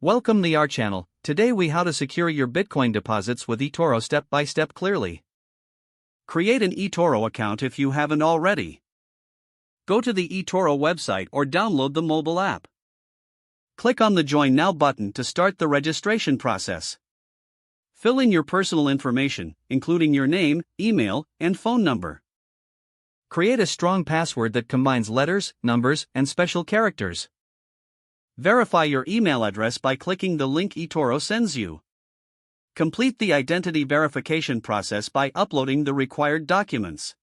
Welcome to our channel. Today we how to secure your Bitcoin deposits with eToro step by step clearly. Create an eToro account if you haven't already. Go to the eToro website or download the mobile app. Click on the Join Now button to start the registration process. Fill in your personal information, including your name, email, and phone number. Create a strong password that combines letters, numbers, and special characters. Verify your email address by clicking the link eToro sends you. Complete the identity verification process by uploading the required documents.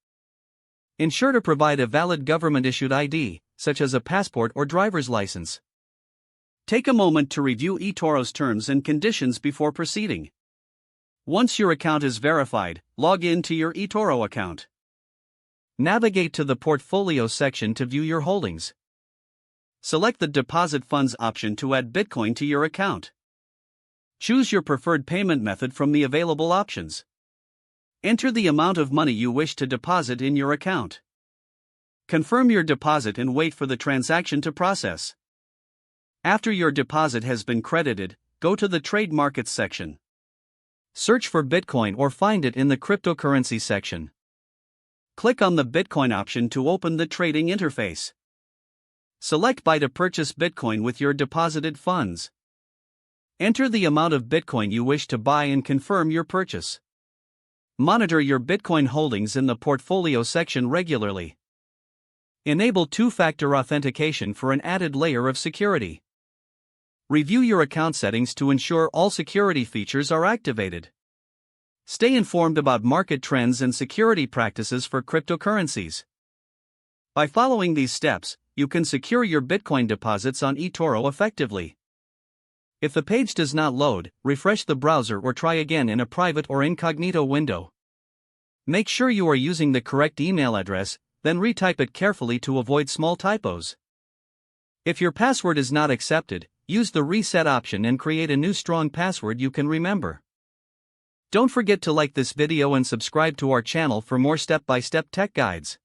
Ensure to provide a valid government-issued ID, such as a passport or driver's license. Take a moment to review eToro's terms and conditions before proceeding. Once your account is verified, log in to your eToro account. Navigate to the Portfolio section to view your holdings. Select the Deposit Funds option to add Bitcoin to your account. Choose your preferred payment method from the available options. Enter the amount of money you wish to deposit in your account. Confirm your deposit and wait for the transaction to process. After your deposit has been credited, go to the Trade Markets section. Search for Bitcoin or find it in the Cryptocurrency section. Click on the Bitcoin option to open the trading interface. Select Buy to purchase Bitcoin with your deposited funds. Enter the amount of Bitcoin you wish to buy and confirm your purchase. Monitor your Bitcoin holdings in the Portfolio section regularly. Enable two-factor authentication for an added layer of security. Review your account settings to ensure all security features are activated. Stay informed about market trends and security practices for cryptocurrencies. By following these steps, you can secure your Bitcoin deposits on eToro effectively. If the page does not load, refresh the browser or try again in a private or incognito window. Make sure you are using the correct email address, then retype it carefully to avoid small typos. If your password is not accepted, use the reset option and create a new strong password you can remember. Don't forget to like this video and subscribe to our channel for more step-by-step tech guides.